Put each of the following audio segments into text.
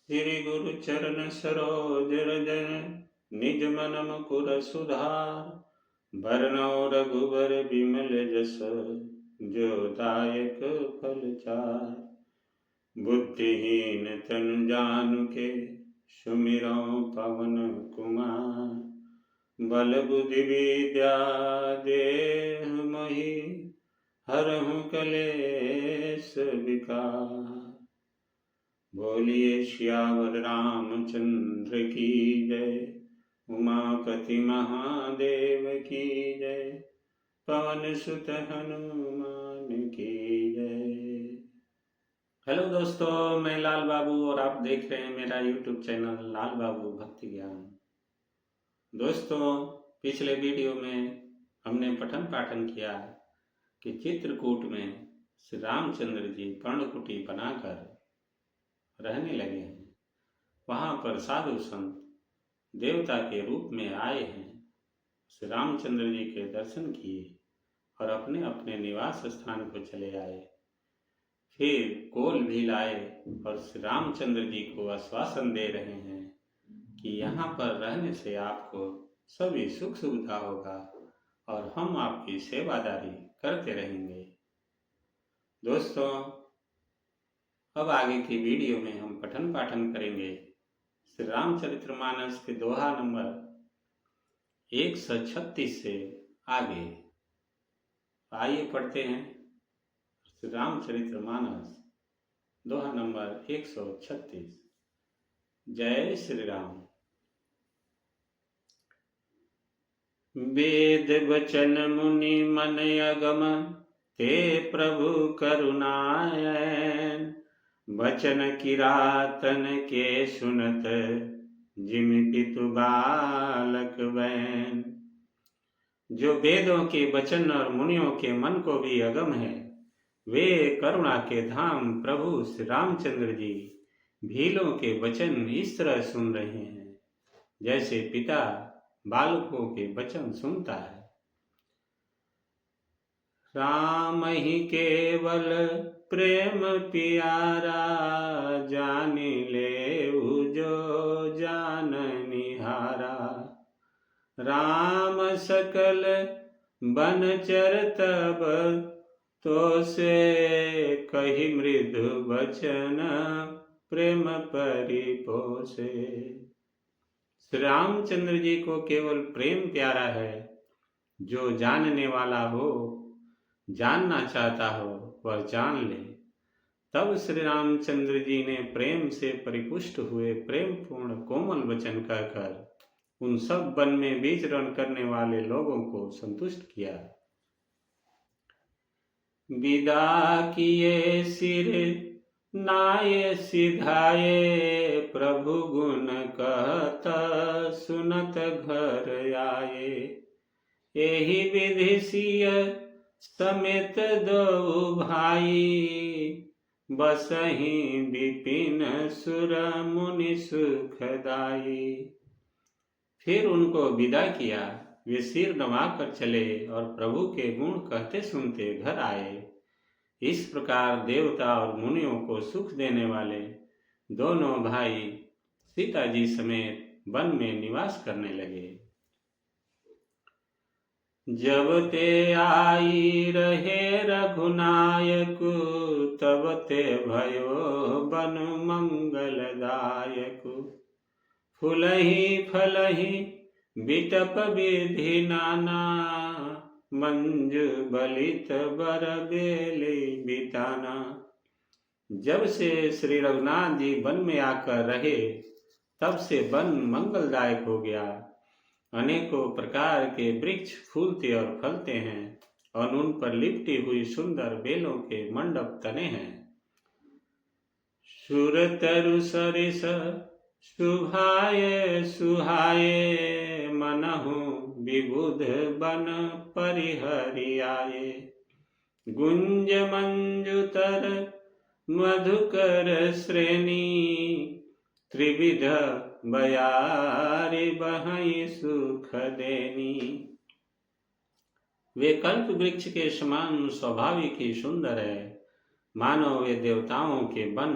श्री गुरु चरण सरोज रज निज मन मुकुर सुधार। बरनौ रघुबर बिमल जस जो दायक फल चार। बुद्धिहीन तनु जानुके सुमिरौ पवन कुमार। बल बुद्धि विद्या देहु मोहि हरहु कलेश विकार। बोलिए श्यावर रामचंद्र की जय। उमापति महादेव की जय। पवन सुत हनुमान की जय। हेलो दोस्तों, मैं लाल बाबू और आप देख रहे हैं मेरा यूट्यूब चैनल लाल बाबू भक्ति ज्ञान। दोस्तों, पिछले वीडियो में हमने पठन पाठन किया कि चित्रकूट में श्री रामचंद्र जी पर्णकुटी बनाकर रहने लगे हैं। वहाँ पर साधु संत देवता के रूप में आए हैं। श्री रामचंद्र जी के दर्शन किए और अपने अपने निवास स्थान को चले आए। फिर कोल भी लाए और श्री रामचंद्र जी को आश्वासन दे रहे हैं कि यहाँ पर रहने से आपको सभी सुख सुविधा होगा और हम आपकी सेवादारी करते रहेंगे। दोस्तों, अब आगे की वीडियो में हम पठन पाठन करेंगे श्री रामचरितमानस के दोहा नंबर 136 से आगे। आइए पढ़ते हैं श्री रामचरितमानस दोहा नंबर 136। जय श्री राम। वेद वचन मुनि मन अगम ते प्रभु करुणायन। वचन किरातन के सुनत जिम पितु बालक बैन। जो वेदों के वचन और मुनियों के मन को भी अगम है, वे करुणा के धाम प्रभु श्री रामचंद्र जी भीलों के वचन इस तरह सुन रहे हैं जैसे पिता बालकों के वचन सुनता है। राम ही केवल प्रेम प्यारा, जान ले जो जान निहारा। राम सकल बनचर तब, तो से कही मृदु वचन प्रेम परिपोषे। श्री रामचंद्र जी को केवल प्रेम प्यारा है। जो जानने वाला हो, जानना चाहता हो, वह जान ले। तब श्री रामचंद्र जी ने प्रेम से परिपुष्ट हुए प्रेम पूर्ण कोमल वचन कहकर उन सब वन में विचरण करने वाले लोगों को संतुष्ट किया। विदा किए सिर नाये सिधाए, प्रभु गुण कहत सुनत घर आए। एहि विधि सिय समेत दो भाई, बसहि विपिन सुर मुनि सुखदाई। फिर उनको विदा किया। वे सिर नवाकर चले और प्रभु के गुण कहते सुनते घर आए। इस प्रकार देवता और मुनियों को सुख देने वाले दोनों भाई सीता जी समेत वन में निवास करने लगे। जब ते आई रहे रघुनायक, तब ते भयो बन मंगलदायक। फूलहि फलहि बिटप विधि नाना, मंजु बलित बर बेली बिताना। जब से श्री रघुनाथ जी वन में आकर रहे, तब से वन मंगलदायक हो गया। अनेकों प्रकार के वृक्ष फूलते और फलते हैं और उन पर लिपटी हुई सुंदर बेलों के मंडप तने हैं। सुरतरु सरिस सुभाए सुहाए, मनहु विबुध बन परिहरियाए। गुंज मंजुतर मधुकर श्रेणी, त्रिविध बयारी बहई सुख देनी। वे कल्प वृक्ष के समान स्वाभाविक ही सुंदर है, मानो वे देवताओं के वन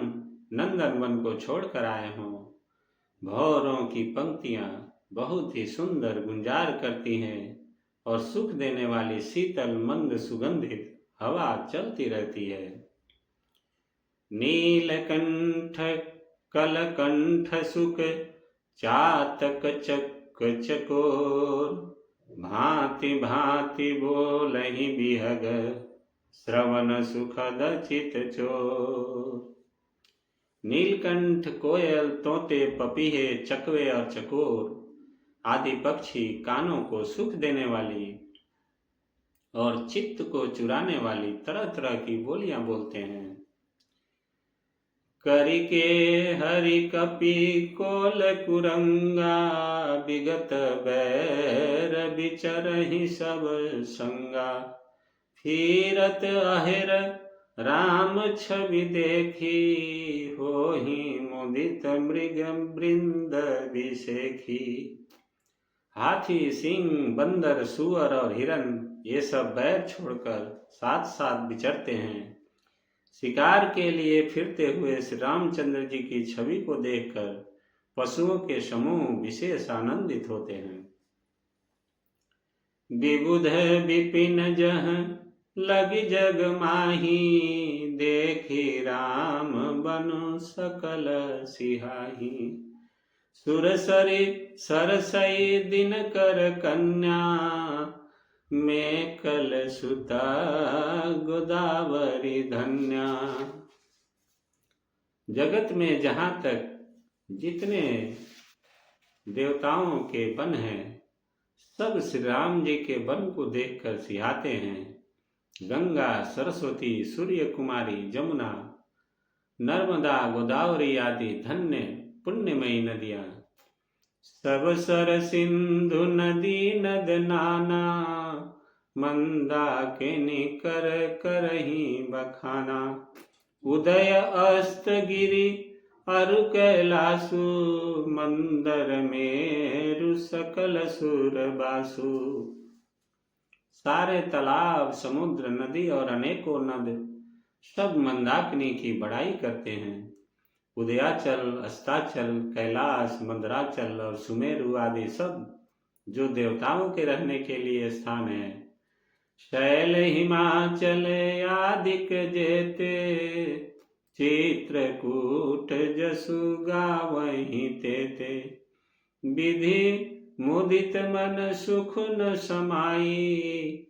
नंदन वन को छोड़कर आए हों। भौरों की पंक्तियां बहुत ही सुंदर गुंजार करती हैं और सुख देने वाली शीतल मंद सुगंधित हवा चलती रहती है। नीलकंठ कलकंठ सुख चातक चक चकोर, भांति भांति बोलहि बिहग श्रवण सुखद चित चोर। नीलकंठ, कोयल, तोते, पपीहे, चकवे और चकोर आदि पक्षी कानों को सुख देने वाली और चित्त को चुराने वाली तरह तरह की बोलियां बोलते हैं। करिके हरि कपि कोल कुरंगा, विगत बैर बिचरहि सब संगा। फिरत अहिर राम छवि देखी, होहि मुदित मृग वृंद बिसेखी। हाथी, सिंह, बंदर, सुअर और हिरन ये सब बैर छोड़कर साथ साथ विचरते हैं। शिकार के लिए फिरते हुए श्री रामचंद्र जी की छवि को देखकर पशुओं के समूह विशेष आनंदित होते हैं। विबुध विपिन जह लगी जग माही, देखी राम बनु सकल सिहाही। सुरसरी सरसई दिन कर कन्या, में कल सुता गोदावरी धन्या। जगत में जहाँ तक जितने देवताओं के वन हैं, सब श्री राम जी के वन को देखकर सिहाते हैं। गंगा, सरस्वती, सूर्य कुमारी, जमुना, नर्मदा, गोदावरी आदि धन्य पुण्यमयी नदियाँ, सब सर सिंधु नदी नद नाना, मंदाकिनी कर करही बखाना। उदय अस्त गिरि अरु कैलासु, मंदर मेरु सकल सुर बासु। सारे तालाब, समुद्र, नदी और अनेकों नद सब मंदाकिनी की बड़ाई करते हैं। उदयाचल, अस्ताचल, कैलाश, मंदराचल और सुमेरु आदि सब जो देवताओं के रहने के लिए स्थान है। शैल हिमाचल आदिक जेते, चित्रकूट जसु गावहि तेते। विधि मुदित मन सुख न समाई,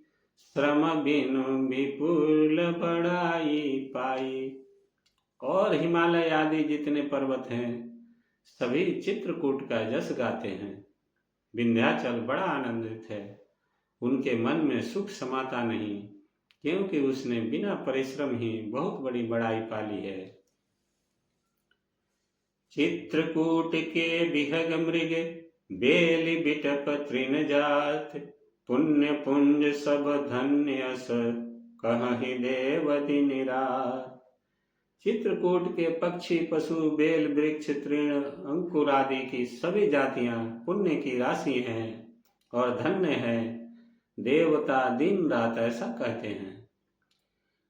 श्रम बिनु विपुल बड़ाई पाई। और हिमालय आदि जितने पर्वत हैं सभी चित्रकूट का जस गाते हैं। विंध्याचल बड़ा आनंदित है, उनके मन में सुख समाता नहीं, क्योंकि उसने बिना परिश्रम ही बहुत बड़ी बड़ाई पाली है। चित्रकूट के बिहग मृग, बेली बिटप तृण जात। पुण्य पुंज सब धन्य अस, कहहि देव दिन रात। चित्रकूट के पक्षी, पशु, बेल, वृक्ष, तृण, अंकुर आदि की सभी जातियां पुण्य की राशि हैं और धन्य है। देवता दिन रात ऐसा कहते हैं।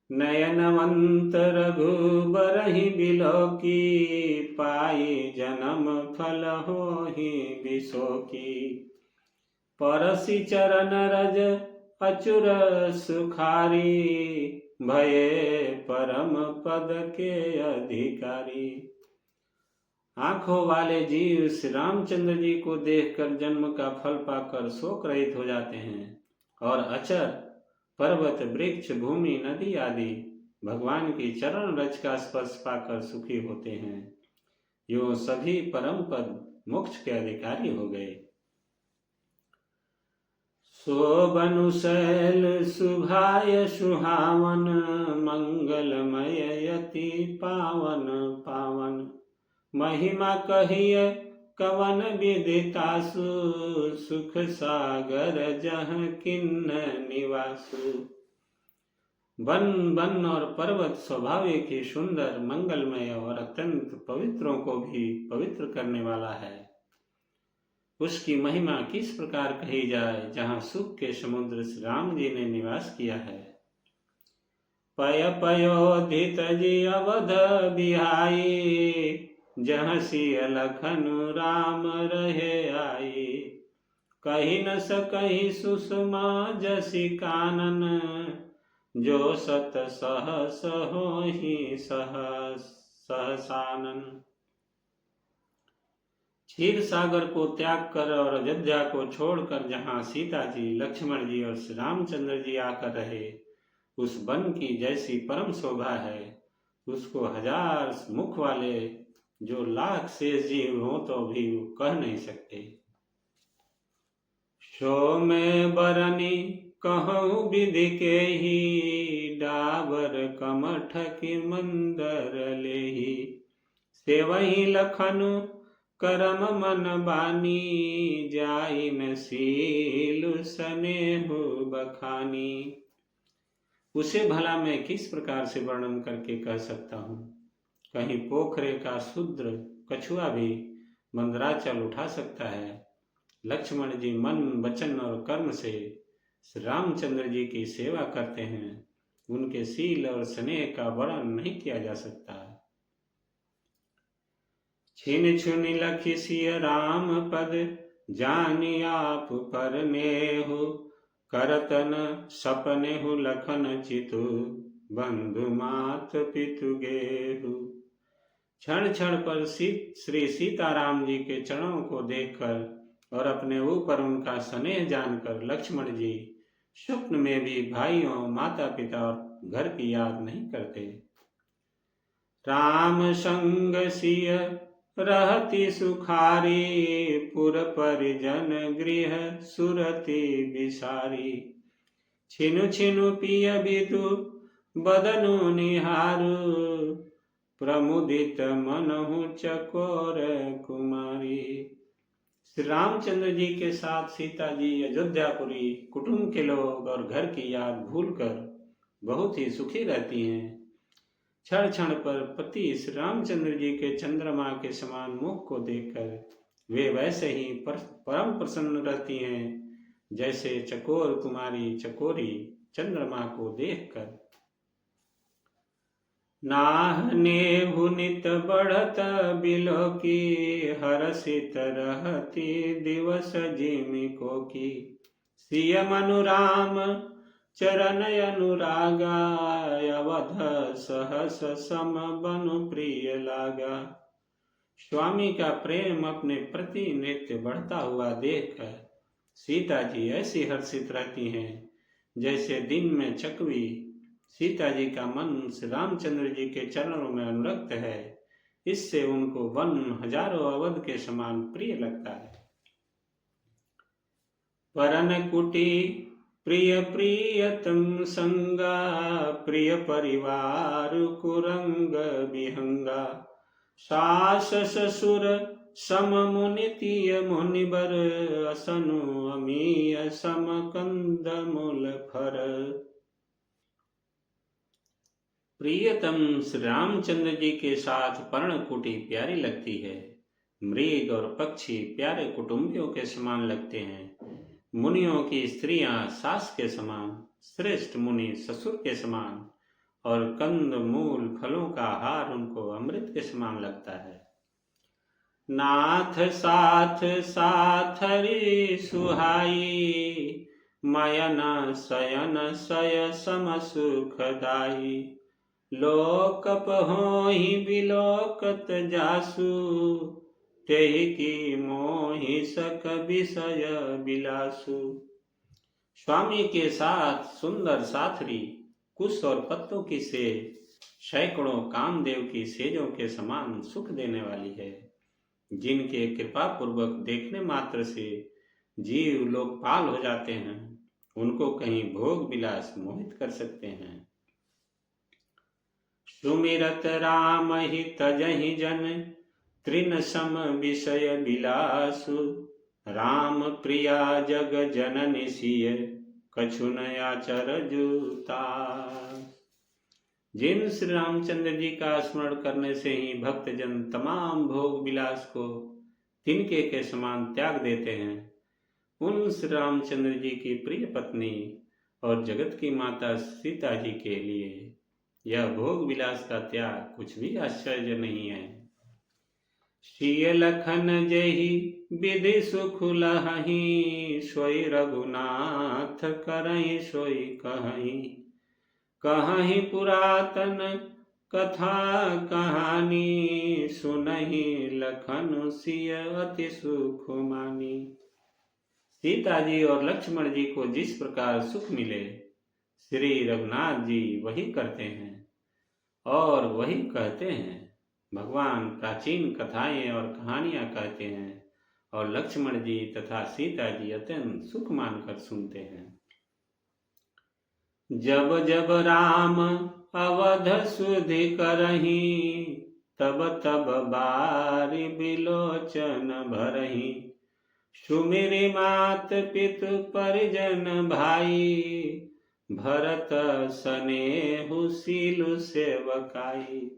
नयनवंत रघुबरहि बिलोकी, पाई जन्म फल होहि बिसोकी। परसि चरण रज अचुर सुखारी, भये परम पद के अधिकारी। आंखों वाले जीव श्री रामचंद्र जी को देखकर जन्म का फल पाकर शोक रहित हो जाते हैं और अचर, पर्वत, वृक्ष, भूमि, नदी आदि भगवान की चरण रज का स्पर्श पाकर सुखी होते हैं। यो सभी परम पद मोक्ष के अधिकारी हो गए। शोभनु शैल शुभाय सुहावन, मंगलमय यति पावन पावन। महिमा कहिए कवन विदितासु, सुख सागर जह किन्न निवासु। वन, वन और पर्वत स्वाभाविक ही सुंदर, मंगलमय और अत्यंत पवित्रों को भी पवित्र करने वाला है। उसकी महिमा किस प्रकार कही जाए, जहाँ सुख के समुद्र श्री राम जी ने निवास किया है। पय पयोधित जी अवध बिहाई, जहाँ सिय लखनु राम रहे आई। कही न सकहि सुषमा जसि कानन, जो सत सहस होहि सहसानन। क्षीर सागर को त्याग कर और अयोध्या को छोड़कर जहाँ सीता जी, लक्ष्मण जी और श्री रामचंद्र जी आकर रहे, उस वन की जैसी परम शोभा है, उसको हजार मुख वाले जो लाख शेष जीव हों तो भी कह नहीं सकते। सो मैं बरनी कहूँ विधि के ही, डाबर कमठ की मंदर लेही। सेवही लखनु करम मन बानी, जाई न सीलु स्नेहु बखानी। उसे भला मैं किस प्रकार से वर्णन करके कह सकता हूँ। कहीं पोखरे का शूद्र कछुआ भी मंदराचल उठा सकता है। लक्ष्मण जी मन वचन और कर्म से श्री रामचंद्र जी की सेवा करते हैं, उनके शील और स्नेह का वर्णन नहीं किया जा सकता। छिन छुनि लखि सिय राम पद, जानि आप पर नेहु। करतन सपनेहु लखन चितु, बंधु मात पितु गेहु। क्षण क्षण पर श्री सीताराम जी के चरणों को देखकर और अपने ऊपर उनका स्नेह जानकर लक्ष्मण जी स्वप्न में भी भाइयों, माता पिता और घर की याद नहीं करते। राम संग सिय रहती सुखारी, पुर परिजन गृह सुरति बिसारी। छिनु छिनु पिय विदु बदनु निहारु, प्रमुदित मनहु चकोर कुमारी। श्री रामचंद्र जी के साथ सीता जी अयोध्यापुरी कुटुंब के लोग और घर की याद भूलकर बहुत ही सुखी रहती हैं। क्षण क्षण पर पति श्री रामचंद्र जी के चंद्रमा के समान मुख को देखकर वे वैसे ही परम प्रसन्न रहती हैं, जैसे चकोर कुमारी चकोरी चंद्रमा को देखकर। नाह नेहु नित बढ़त बिलो की, हरसित रहती दिवस जिमिको की। सिय मनु राम चरण अनुरागा, अवध सहस सम बनु प्रिय लागा। स्वामी का प्रेम अपने प्रति नित्य बढ़ता हुआ देखकर सीता जी ऐसी हर्षित रहती हैं, जैसे दिन में चकवी। सीता जी का मन श्री रामचंद्र जी के चरणों में अनुरक्त है, इससे उनको वन हजारों अवध के समान प्रिय लगता है। परन कुटी प्रिय प्रियतम संगा, प्रिय परिवार कुरंग विहंगा। सास ससुर सम मुनितिय मुनिबर, असनु अमीय सम कंद मूल फर। प्रियतम श्री रामचंद्र जी के साथ पर्णकुटी प्यारी लगती है। मृग और पक्षी प्यारे कुटुंबियों के समान लगते हैं। मुनियों की स्त्रियां सास के समान, श्रेष्ठ मुनि ससुर के समान, और कंद मूल फलों का हार उनको अमृत के समान लगता है। नाथ साथ साथरी सुहाई, मयन शयन सय सम सुखदाई। लोकप होहि बिलोकत जासु, तेहि की मोहि सक विषय बिलासु। स्वामी के साथ सुंदर साथरी कुश और पत्तों की सेज सैकड़ों कामदेव की सेजों के समान सुख देने वाली है, जिनके कृपा पूर्वक देखने मात्र से जीव लोकपाल हो जाते हैं, उनको कहीं भोग विलास मोहित कर सकते हैं। सुमिरत राम ही तजहि जन, तृण सम विषय बिलासु। राम प्रिया जग जननि सिय, कछु न आचर जूता। जिन श्री रामचंद्र जी का स्मरण करने से ही भक्तजन तमाम भोग विलास को तिनके के समान त्याग देते हैं, उन श्री रामचंद्र जी की प्रिय पत्नी और जगत की माता सीता जी के लिए यह भोग विलास का त्याग कुछ भी आश्चर्य नहीं है। सिय लखन जेहि विधि सुख लहहि, सोई रघुनाथ करहि सोई कहहि। कहहि पुरातन कथा कहानी, सुनहि लखन सिय अति सुख मानी। सीता जी और लक्ष्मण जी को जिस प्रकार सुख मिले, श्री रघुनाथ जी वही करते हैं और वही कहते हैं। भगवान प्राचीन कथाएं और कहानियां कहते हैं और लक्ष्मण जी तथा सीता जी अत्यंत सुख मानकर सुनते हैं। जब जब राम अवध सुधि करहि, तब तब बारी बिलोचन भरहि। सुमिरि मात पितु परिजन भाई, भरत सनेहु सीलु सेवकाई।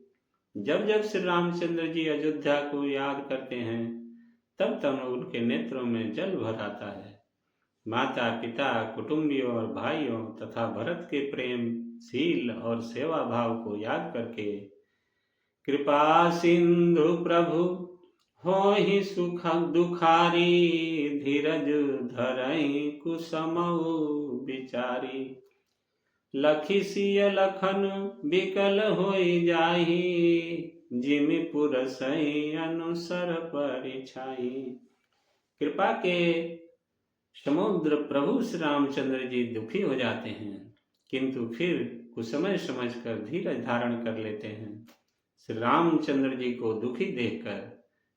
जब जब श्री रामचंद्र जी अयोध्या को याद करते हैं, तब तब उनके नेत्रों में जल भर आता है। माता पिता, कुटुंबियों और भाइयों तथा भरत के प्रेम, शील और सेवा भाव को याद करके कृपा सिंधु प्रभु होहि सुख दुखारी, धीरज धरहि कुसमउ विचारी। लखि सिय लखन बिकल होई जाहि, जिमि पुरसहि अनुसर परिछाई। कृपा के समुद्र प्रभु श्री रामचंद्र जी दुखी हो जाते हैं, किंतु फिर कुछ समय समझकर धीरज धारण कर लेते हैं। श्री रामचंद्र जी को दुखी देखकर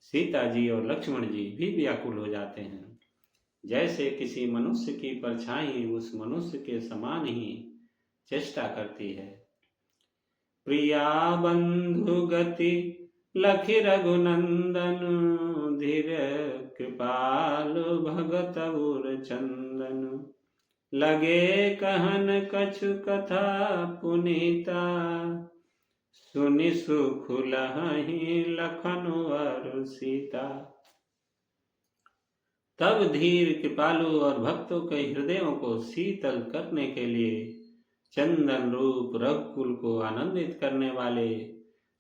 सीता जी और लक्ष्मण जी भी व्याकुल हो जाते हैं। जैसे किसी मनुष्य की परछाई उस मनुष्य के समान ही चेष्टा करती है। प्रिया बंधु गति लखि रघुनंदन, धीर कृपाल भगत उर चंदन। लगे कहन कछु कथा पुनीता, सुनि सुख लहहि लखन और सीता। तब धीर, कृपालु और भक्तों के हृदयों को शीतल करने के लिए चंदन रूप रघुकुल को आनंदित करने वाले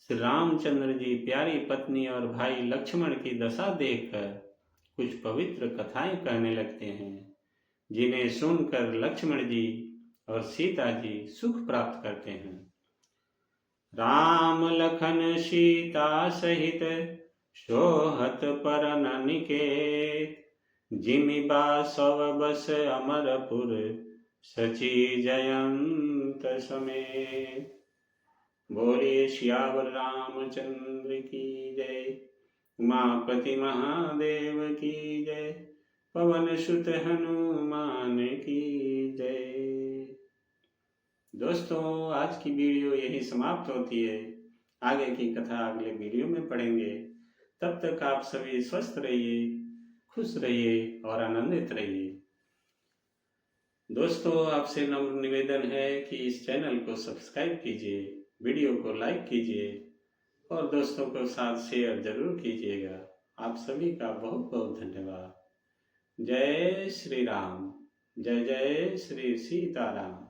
श्री रामचंद्र जी प्यारी पत्नी और भाई लक्ष्मण की दशा देखकर कुछ पवित्र कथाएं कहने लगते हैं, जिन्हें सुनकर लक्ष्मण जी और सीता जी सुख प्राप्त करते हैं। राम लखन सीता सहित सोहत परन निकेत, जिमि बासव बस अमरपुर सची जयंत समेत। बोलिए सियावर रामचंद्र की जय, उमापति महादेव की जय, पवन सुत हनुमान की जय। दोस्तों, आज की वीडियो यही समाप्त होती है। आगे की कथा अगले वीडियो में पढ़ेंगे। तब तक आप सभी स्वस्थ रहिए, खुश रहिए और आनंदित रहिए। दोस्तों, आपसे नम्र निवेदन है कि इस चैनल को सब्सक्राइब कीजिए, वीडियो को लाइक कीजिए और दोस्तों के साथ शेयर जरूर कीजिएगा। आप सभी का बहुत बहुत धन्यवाद। जय श्री राम, जय जय श्री सीताराम।